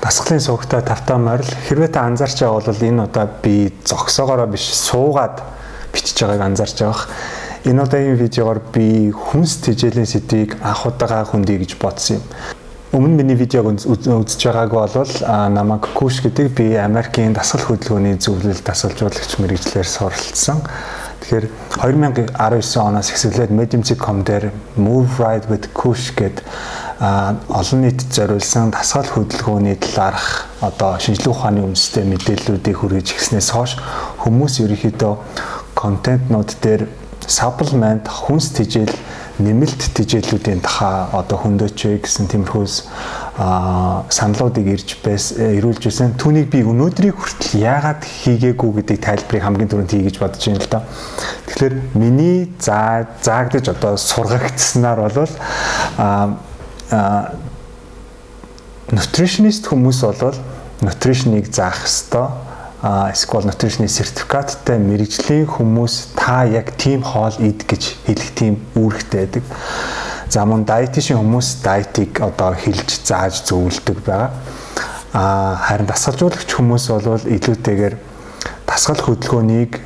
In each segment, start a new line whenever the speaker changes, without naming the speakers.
Дасгалын сувагтай тавтаа морил хэрвээ та анзаарч байгаа бол энэ удаа би зогсоогоороо биш суугаад бичиж байгааг анзаарч байгаа. Энэ удаагийн видеогоор би хүнс тэжээлийн сэдвийг анх удаага хүндий гэж бодсон юм. Өмнө миний видеог үзэж байгааг бол намайг Kush гэдэг би Америкийн дасгал хөдөлгөөний зөвлөл дасгалжуулагч мэргэжлэр суралцсан. Тэгэхээр 2019 оноос эхлээд Medium.com дээр Move Right with Kush гэдэг олон нийтэд зориулсан дасгал хөдөлгөөний талаарх шинжлэх ухааны үндэстэй мэдээллүүдийг хүргэж ирснээс хойш хүмүүс ерөнхийдөө контентнууд дээр supplement хүнс тэжээл нэмэлт тэжээлүүдийн тухай хөндөж гэсэн тиймэрхүү саналуудыг ирүүлж байсан. Түүнийг би өнөөдрийг хүртэл яагаад хийгээгүй гэдэг тайлбарыг хамгийн түрүүнд хий гэж бодож байна л да. Тэгэхээр миний заагдаж сургагдсанаар бол nutritionist хүмүүс бол nutrition-ыг заах ёстой. Эсвэл nutrition-ийн сертификаттай мэргэжлийн хүмүүс та яг тийм хоол ид гэж хэлэх тийм үүрэгтэй байдаг. За мөн диетишн хүмүүс диетийг хэлж зааж зөвлөдөг байгаа. Харин дасгалжуулагч хүмүүс бол илүүтэйгээр дасгал хөдөлгөөнийг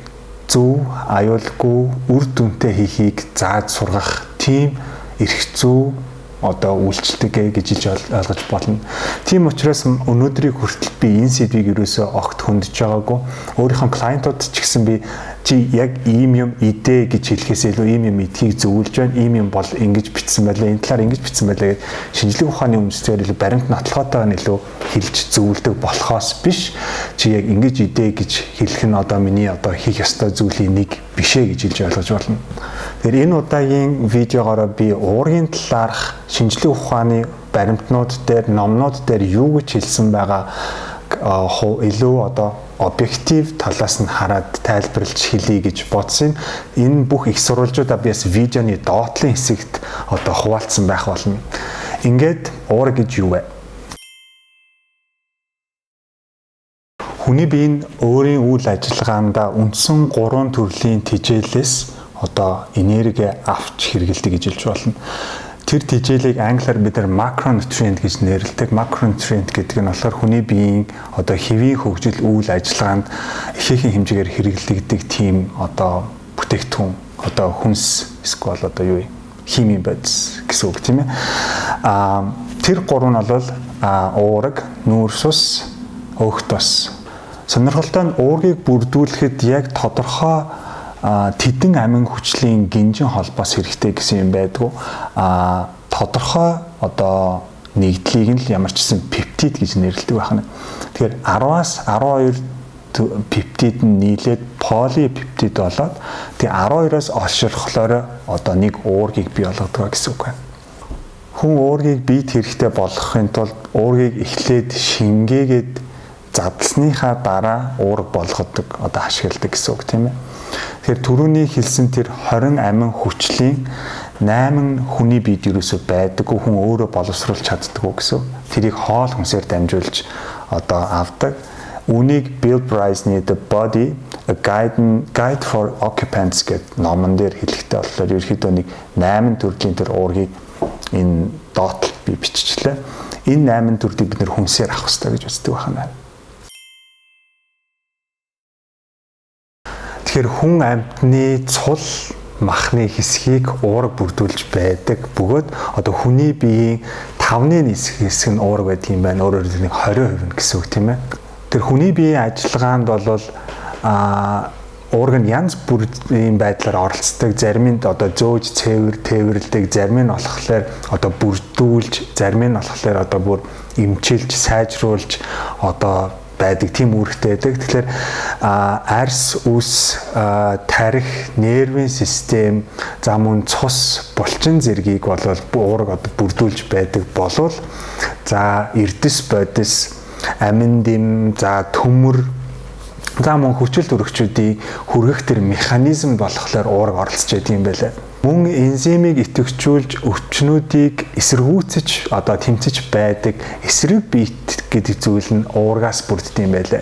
зөв, аюулгүй, үр дүнтэй хийхийг зааж сургах тийм эрх зүй үйлчлдэг гэж ойлгож болно. Тийм учраас өнөөдрийг хүртэл би энэ сэдвийг ерөөсөө огт хөндөж байгаагүй. Өөрийнхөө клиентууд ч гэсэн би чи яг ийм юм идэ гэж хэлэхээс илүү ийм юм идхийг зөвлөж байна. Ийм юм бол ингэж бичсэн байлаа. Энэ талаар ингэж бичсэн байлаа гэж шинжлэх ухааны үндэсээр илүү баримт нотлохоотойгоо илүү хэлж зөвлөдөг болохоос биш. Чи яг ингэж идэ гэж хэлэх нь миний хийх ёстой зүйлийн нэг бишээ гэж хэлж ойлгож болно. Тэгэхээр энэ удаагийн видеогоор би уургийн талаарх шинжлэх ухааны баримтнууд дээр, номнууд дээр юу гэж хэлсэн байгаа илүү объектив талаас нь хараад тайлбарлаж хэлье гэж бодсон. Энэ бүх их сурвалжуудаа би бас видеоны доотлын хэсэгт хуваалцсан байх болно. Ингээд уур гэж юу вэ? Хүний бие нь өөрийн үйл ажиллагаанда үндсэн 3 төрлийн тэжээлээс энерги авч хэрэгэлдэг гэж хэлж болно. Тэр тэжээлийг англиар бид нар macronutrient гэж нэрлэдэг. Macronutrient гэдэг нь болохоор хүний биеийн хэвийн хөгжил үйл ажиллагаанд ихээхэн хэмжээгээр хэрэглэгддэг тийм бүтээгдэхүүн хүнс эсвэл юу химийн бодис гэсэн үг тийм ээ. Тэр 3 нь бол уураг, нүүрс ус, өөх тос. Сонирхолтой нь уургийг бүрдүүлэхэд яг тодорхой тэдэн амин хүчлийн гинжин холбоос хэрэгтэй гэсэн юм байдгүй. Тодорхой нэгдлийг нь л ямар ч гэсэн пептид гэж нэрлэдэг байна. Тэгэхээр 10-аас 12 пептид нь нийлээд полипептид болоод тэгээ 12-оос олширхлоор нэг уургийг бий болгодог гэсэн үг байна. Хүн уургийг бийт хэрэгтэй болгохын тулд уургийг эхлээд шингээгээд задлсныхаа дараа уург болгодог ашигладаг гэсэн үг тийм ээ. Тэгэхээр түрүүний хэлсэн тэр 20 амин хүчлийн 8 хүний биед юусоо байдаггүй хүн өөрөө боловсруулж чаддаггүй гэсэн. Тэрийг хоол хүнсээр дамжуулж авдаг. Үнийг Bill Bryce-ний The Body A Guide for Occupants гэдэг номон дээр хэлэхдээ болохоор ерөөхдөө нэг 8 төрлийн тэр уургийг энэ доотлолд би биччихлээ. Энэ 8 төрлийг бид нэр хүнсээр авах хэрэгтэй гэж үздэг байна. Тэгэхээр хүн амьтны цул махны хэсгийг уураг бүрдүүлж байдаг. Бөгөөд хүний биеийн 5-ны хэсэг нь уураг байдаг юм байна. Өөрөөр хэлбэл 20% гэсэн үг тийм ээ. Тэр хүний биеийн ажиллагаанд бол уураг нь янз бүрийн байдлаар оролцдог. Зарим нь зөөж тээвэрлдэг, зарим нь болохоор бүрдүүлж, зарим нь болохоор бүр эмчилж, сайжруулж байдаг тийм үүрэгтэй байдаг. Тэгэхээр арс, үс, тарих, нервийн систем, за мөн цус, булчин зэргийг бол уураг бүрдүүлж байдаг болвол за эрдэс бодис, амин дэм, за төмөр, за мөн хүчил төрөгчүүдийн хүргэх тэр механизм болохоор уураг оролцож байдаг юм байлаа. Мөн энзимийг идэвхжүүлж өвчнүүдийг эсэргүүцэж тэмцэж байдаг эсрэг биет гэдэг зүйл нь уургаас бүрддэг юм байлаа.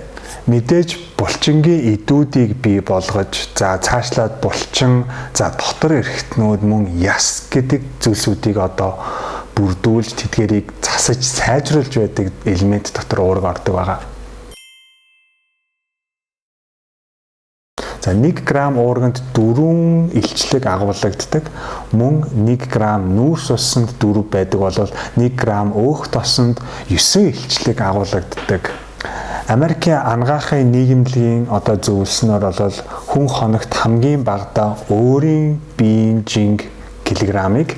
Мэдээж булчингийн эдүүдийг бий болгож за цаашлаад булчин за дотор эрхтнүүд мөн яс гэдэг зүйлсүүдийг бүрдүүлж тэдгэрийг засаж сайжруулж байдаг элемент дотор уурга ордог байгаа. За 1 грамм уурганд 4 илчлэг агуулгаддаг. Мөн 1 грамм нүүрс усанд 4 байдаг бол 1 грамм өөх тосонд 9 илчлэг агуулгаддаг. Америкийн анагаахын нийгэмлэгийн зөвлснөөр бол хүн хоногт хамгийн багадаа өөрийн биеийн жинг килограммыг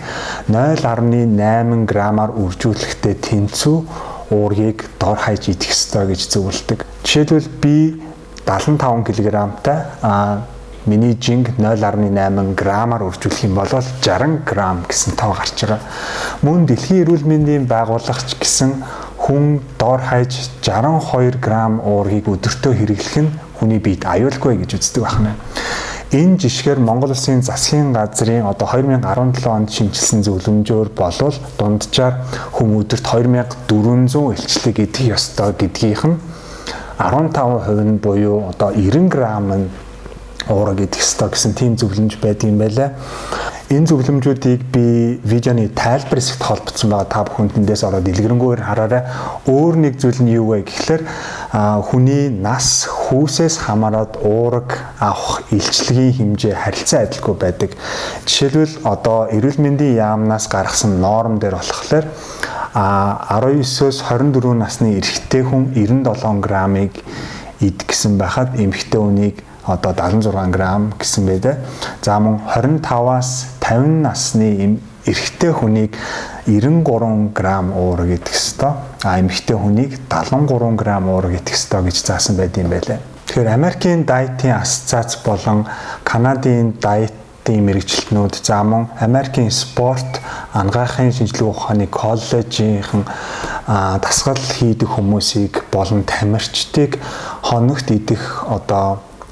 0.8 граммаар үржүүлэхдээ тэнцүү уургийг дор хаяж идэх ёстой гэж зөвлөдөг. Жишээлбэл би 75 кг-тай миний жинг 0.8 граммаар үржүүлэх юм бол 60 грамм гэсэн тоо гарч байгаа. Мөн Дэлхийн эрүүл мэндийн байгууллагч гэсэн хүн дор хаяж 62 грамм уургийг өдөртөө хэрэглэх нь хүний биед аюулгүй гэж үздэг байна. Энэ жишгээр Монгол Улсын засгийн газрын 2017 онд шинжилсэн зөвлөмжөөр болвол дунджаар хүн өдөрт 2400 илчлэг идэх ёстой гэдгийнх нь 15% нь буюу 90 грамм нь уурга идэх ёстой гэсэн тийм зөвлөмж байдаг юм байлаа. Энэ зөвлөмжүүдийг би видеоны тайлбар хэсэгт холбогдсон байгаа. Та бүхэн тэндээс ороод дэлгэрэнгээр хараарай. Өөр нэг зүйл нь юу вэ гэхлээр хүний нас, хүүсээс хамаарат уурга авах илчлэгийн хэмжээ харилцан адилгүй байдаг. Жишээлбэл эрүүл мэндийн яамнаас гаргасан норм дээр болохоор 19-өөс 24 насны эрэгтэй хүн 97 граммыг идэх гэсэн байхад эмэгтэй хүнийг 76 грамм гэсэн байдаг. За мөн 25-аас 50 насны эрэгтэй хүнийг 93 грамм уурга идэх ёстой. Эмэгтэй хүнийг 73 грамм уурга идэх ёстой гэж заасан байд юм байлаа. Тэгэхээр Америкийн дайетын ассоциац болон Канадын дайетын мэрэгчлэтнүүд за мөн Америкийн спорт анагаахын шинжилгээ ухааны коллежийн дасгал хийдэг хүмүүсийг болон тамирчдыг хоногт идэх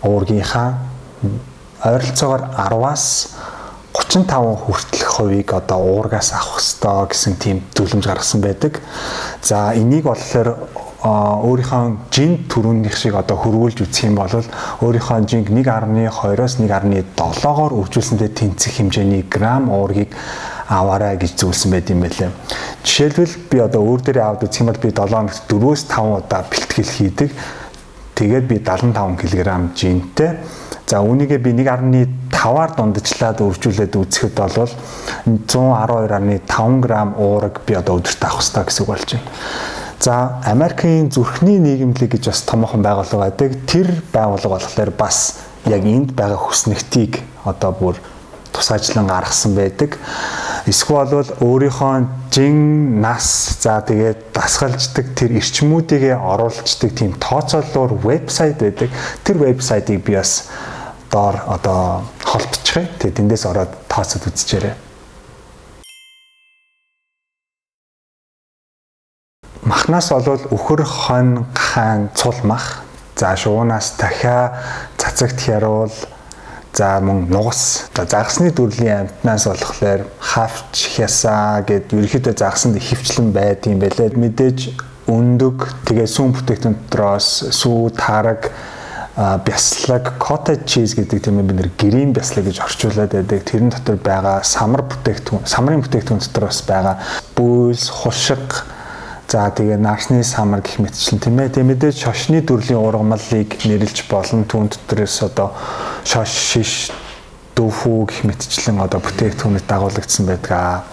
уургийнхаа ойролцоогоор 10-аас 35% хүртэлх хувийг уургаас авах ёстой гэсэн тийм зөвлөмж гаргасан байдаг. За энийг болохоор өөрийнхөө жинг төрөнийх шиг хөрвүүлж үзэх юм бол өөрийнхөө жинг 1.2-оос 1.7-оор үржүүлсэндээ тэнцэх хэмжээний грамм уургийг аваарай гэж зөвлөсөн байт юм байлаа. Жишээлбэл би өөр дээрээ аваад үзэх юм бол би 7 хоногт 4-өөс 5 удаа бэлтгэл хийдэг. Тэгээд би 75 кг жинтэй. За үүнийгээ би 1.5-аар дундажлаад үржүүлээд үзэхэд бол 112.5 г уурга би өдөрт авах хэрэгтэй гэсэн үг болж байна. За Америкийн зүрхний нийгэмлэг гэж бас томоохон байгууллага байдаг. Тэр байгууллага болохоор бас яг энд байгаа хүснэгтийг бүр тусгайчлан гаргасан байдаг. Эсвэл өөрийнхөө жин нас за тэгээд дасгалждаг тэр эрчмүүдийгээ оруулцдаг тийм тооцооллоор вебсайт байдаг. Тэр вебсайтыг би бас доор холбочихъя. Тэгээд эндээс ороод тооцоод үзчихээрэй. Махнаас болвол үхэр, хонь, хаан, цул мах. За шуунаас дахиа цацагт хяруул. За мөн нугас. Загасны төрлийн амьтнаас болохоор хавч, хясаа гэд ерөнхийдөө загасанд хөвчлэн байд юм байлээ. Мэдээж өндөг, тэгээ сүүн бүтээгдэхүүн дотроос сүү, тараг, бяслаг, cottage cheese гэдэг тийм бид нэр гэрийн бяслаг гэж орчуулад байдаг. Тэрэн дотор байгаа самрын бүтээгдэхүүн дотроос байгаа бүүс, хушиг, за тэгээ нарсны самар гэх мэтчлэн тийм ээ. Тэгээ мэдээж шошны төрлийн ургамлыг нэрлж болно. Түүн доторос шош, шиш, дүүфүү гэх мэтчлэн бүтээгдэхүүнэд дагуулгдсан байдаг.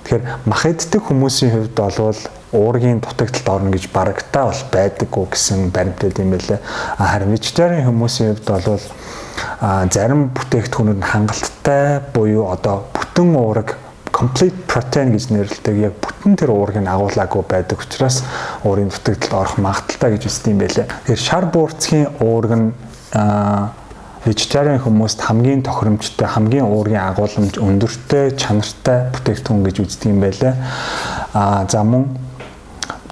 Тэгэхээр мах иддэг хүмүүсийн хувьд бол уургийн дутагдалд орно гэж барагтаа бол байдаггүй гэсэн баримтад юм байлаа. Харин вегетариан хүмүүсийн хувьд бол зарим бүтээгдэхүүнүүд нь хангалттай буюу бүтэн уурга complete protein гэж нэрлэдэг яг бүтэн тэр уургийг агуулаагүй байдаг учраас уургийн дутагдалд орох магадaltaй гэж үздэг юм байлаа. Тэгэхээр шар буурцгийн уург нь вегетариан хүмүүст хамгийн тохиромжтой, хамгийн уургийн агуулмж өндөртэй, чанартай бүтээгдэхүүн гэж үздэг юм байлаа. За мөн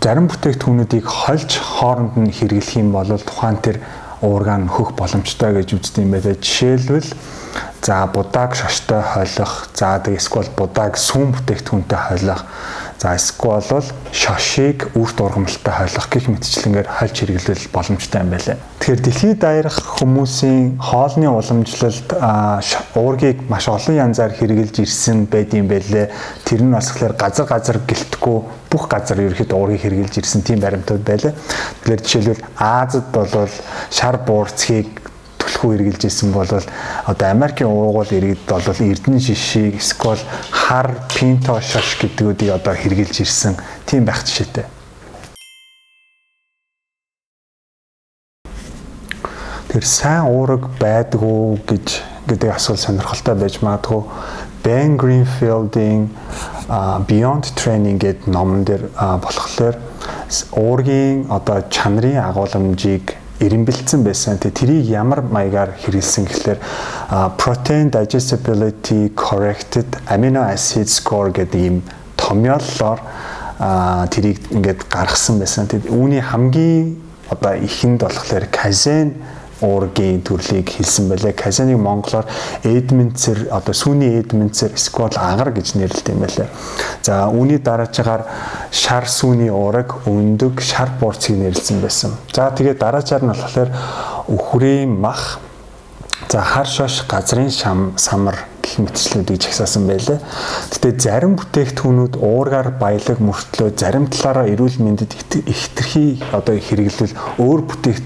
зарим бүтээгдэхүүнүүдийг хольж хооронд нь хэрэглэх юм бол тухайн тэр уургаа нөхөх боломжтой гэж үздэг юм байлаа. Жишээлбэл за будааг шоштой хойлох, за эсвэл будааг сүүн бүтээгдэхүүнтэй хойлох, За эсвэл бол шошийг үр дургамалтай хойлох гэх мэтчлэнгээр хольж хэрэглэл боломжтой юм байлаа. Тэгэхээр дэлхийд даяарх хүмүүсийн хоолны уламжлалд уургийг маш олон янзаар хэрэгжилж ирсэн байдсан байлээ. Тэр нь бас тэгэхээр газар гэлтгүй бүх газар ерөөхдөө уургийг хэрэгжилж ирсэн тийм баримтууд байлаа. Тэгэхээр жишээлбэл Азад бол шар буурцгийг төлхөө хэрэгжилж ирсэн бол одоо Америкийн уугуул иргэд бол эрдэнэ шишийг эсвэл хар пинто шош гэдгүүдийг одоо хэрэгжилж ирсэн тийм байх жишээтэй. Тэр сайн уураг байдгүй гэдэг асуулт сонирхолтой байж магадгүй. Ben Greenfield-ийн Beyond Training гэдэг номон дээр болохоор уургийн одоо чанарын агуулмжийг эренбэлдсэн байсан. Тэрийг ямар маягаар хэрэгэлсэн гэхээр Protein Digestibility Corrected Amino Acid Score гэдэг ийм томьёолоор тэрийг ингээд гаргасан байсан. Үүний хамгийн одоо ихэнд болохоор казеин уургийн төрлийг хэлсэн байлаа. Казеиныг монголоор эдмэнцэр одоо сүүний эдмэнцэр эсвэл агар гэж нэрлэдэг юм байлаа. За үүний дараачаар шар сүүний уураг, өндөг, шар буурцгийг нэрлсэн байсан. За тэгээд дараачаар нь болохоор үхрийн мах, за хар шош, газрын самар гэх мэтчлүүдийг жагсаасан байлаа. Гэтэ зарим бүтээгдэхүүнүүд уургаар баялаг мөртлөө зарим талаараа эрүүл мэндэд ихтерхий одоо хэрэглэл өөр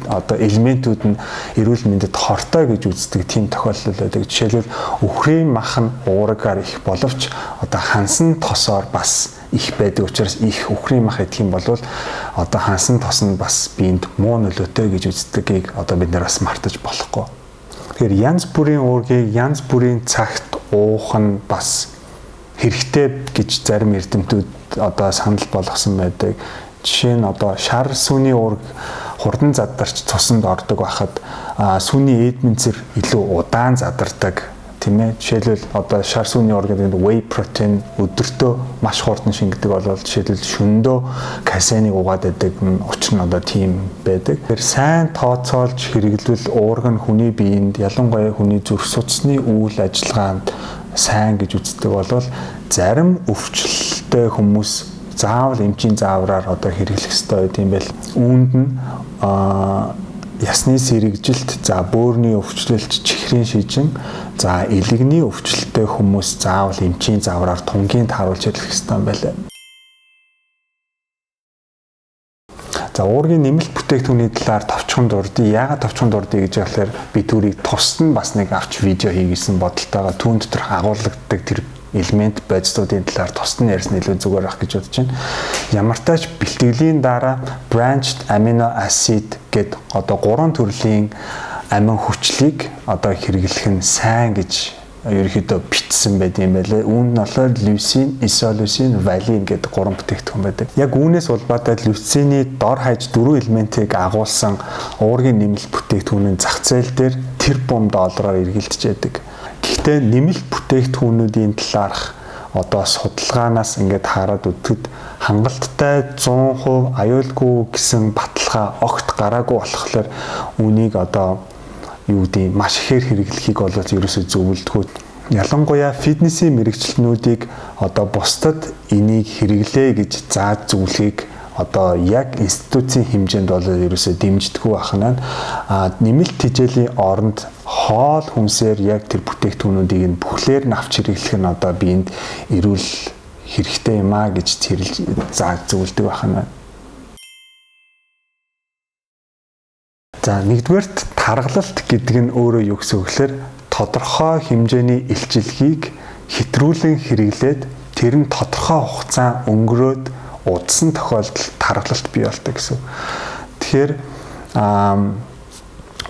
одоо элементүүд нь эрүүл мэндэд хортой гэж үздэг тийм тохиолдол байдаг. Жишээлбэл үхрийн мах нь уургаар их боловч одоо хансан тосоор бас их байдаг учраас их үхрийн мах идэх юм бол одоо хансан тос нь бас биед муу нөлөөтэй гэж үздэггийг одоо бид нэр бас мартаж болохгүй. Тэгэхээр янз бүрийн уургийг янз бүрийн цагт уух нь бас хэрэгтэй гэж зарим эрдэмтүүд одоо санал болгосон байдаг. Жишээ нь одоо шар сүүний уург хурдан задарч цуснд ордог байхад сүүний эдмэнцэр илүү удаан задардаг тийм ээ. Жишээлбэл одоо шар сүүний уург гэдэг whey protein өдөртөө маш хурдан шингэдэг бол жишээлбэл шөнөдөө казеиныг угаад байдаг учир нь одоо тийм байдаг. Тэгэхээр сайн тооцоолж хэрэглүүл уург нь хүний биед ялангуяа хүний зүрх судасны үйл ажиллагаанд сайн гэж үздэг бол зарим өвчлөлтэй хүмүүс заавал эмчийн заавраар одоо хэрэглэх ёстой байт юм байл. Үүнд нь ясны сэрэгжилт, за бөөрийн өвчлөлт, чихрийн шижин, за элэгний өвчлөлтэй хүмүүс заавал эмчийн заавраар тунгийн тааруулж хэрэглэх ёстой юм байлаа. За уургийн нэмэлт бүтээгдэхүүний талаар товчхон дурдъя. Яагаад товчхон дурдъя гэж болохоор би түрийг тусад нь бас нэг авч видео хийгээсэн бодолтойгоо түүн дотор агуулгаддаг тэр элемент бодисуудын талаар тусад нь ярьсан илүү зүгээр байх гэж бодож байна. Ямартайч бэлтгэлийн дараа branched amino acid гэд одоо 3 төрлийн амин хүчлийг одоо хэрэглэх нь сайн гэж ерөөхдөө бичсэн байт юм байлээ. Үүнд нь болохоор лейсин, исолейсин, валин гэдэг 3 бүтээгдэхүүн байдаг. Яг үүнээс улбаатай лейсиний дор хаяж 4 элементийг агуулсан уургийн нэмэлт бүтээгдэхүүнийн зах зээл дээр тэрбум доллараар эргэлдэж байдаг. Гэхдээ нэмэлт бүтээгдэхүүнүүдийн талаарх одоо судалгаанаас ингээд хараад үзэхэд хангалттай 100% аюулгүй гэсэн баталгаа огт гараагүй болохоор үүнийг одоо юу гэдэг маш ихээр хэрэглэхийг бол ерөөсөө зөвлөдгөө. Ялангуяа фитнесийн мэрэгчлэнүүдийг одоо бусдад энийг хэрэглээ гэж зааж зөвлөхийг одоо яг институцийн хэмжээнд бол ерөөсөө дэмждэггүй байна. Нэмэлт тэжээлийн оронд хоол хүнсээр яг тэр бүтээгдэхүүнүүдийг нь бүхлээр нь авч хэрэглэх нь одоо биед эрүүл хэрэгтэй юм а гэж зааж зөвлөдөг байна. За нэгдүгээрт таргалалт гэдэг нь өөрөө юу гэсэн үг гэхээр тодорхой хэмжээний илчилгээг хэтрүүлэн хэрэглээд тэр нь тодорхой хугацаа өнгөрөөд удсан тохиолдолд таргалалт бий болдог гэсэн. Тэгэхээр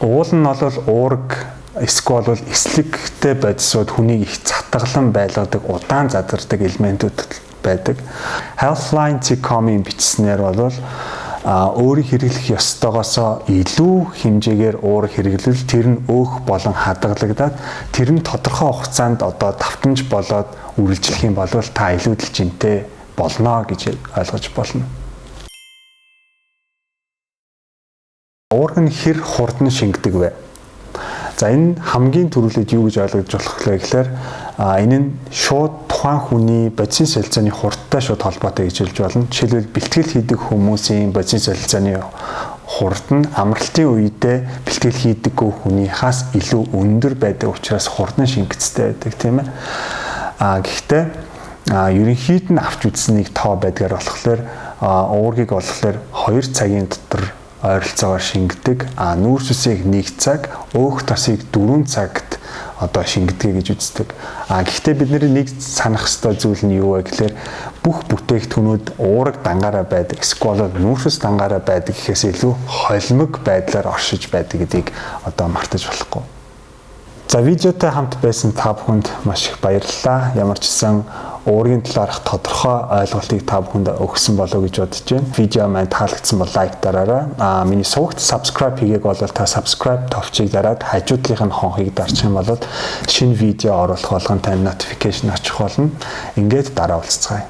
уул нь бол уург эсвэл эслэгтэй бодисууд хүнийг их цатгалан байлгадаг, удаан задардаг элементүүд байдаг. Healthline.com-ийн бичснээр бол өөрийг хэрэглэх ёстойгоосоо илүү хэмжээгээр уур хэрэглэл тэр нь өөх болон хадгалагдаад тэр нь тодорхой хугацаанд одоо давтамж болоод үргэлжлэх юм бол та илүүдэл жинтэй болно гэж ойлгож болно. Уург нь хэр хурдан шингэдэг вэ? За энэ хамгийн түрүүлээд юу гэж ойлгож болох вэ гэхээр энэ нь шууд тухайн хүний бодисын солилцооны хурдтай шууд холбоотой гэж хэлж болно. Жишээлбэл бэлтгэл хийдэг хүмүүсийн бодисын солилцооны хурд нь амралтын үедээ бэлтгэл хийдэггүй хүнийхээс илүү өндөр байдаг учраас хурдан шингэцтэй байдаг тийм ээ. Гэхдээ ерөнхийд нь авч үзснийг тоо байдгаар болохоор уургийг болохоор 2 цагийн дотор ойролцоогоор шингэдэг. Нүүрс үсийг 1 цаг, өөх тосыг 4 цагт одоо шингэдэг гэж үздэг. Гэхдээ бидний нэг санах ёстой зүйл нь юу вэ гэхээр бүх бүтээгдэхүүнүүд уураг дангаараа байдаг, эсвэл нүүрс дангаараа байдаг гэхээс илүү холимог байдлаар оршиж байдаг гэдгийг одоо мартаж болохгүй. За видеотой хамт байсан та бүхэнд маш их баярлалаа. Ямар ч гэсэн уургийн талаарх тодорхой ойлголтыг та бүхэнд өгсөн болов уу гэж бодож байна. Видео маань таалагдсан бол лайк дараарай. Миний сувагт subscribe хийгээг бол та subscribe товчийг дараад хажуудлынх нь хонхыг дарчих юм бол шинэ видео оруулах болгон тань notification очих болно. Ингээд дараа уулзцгаая.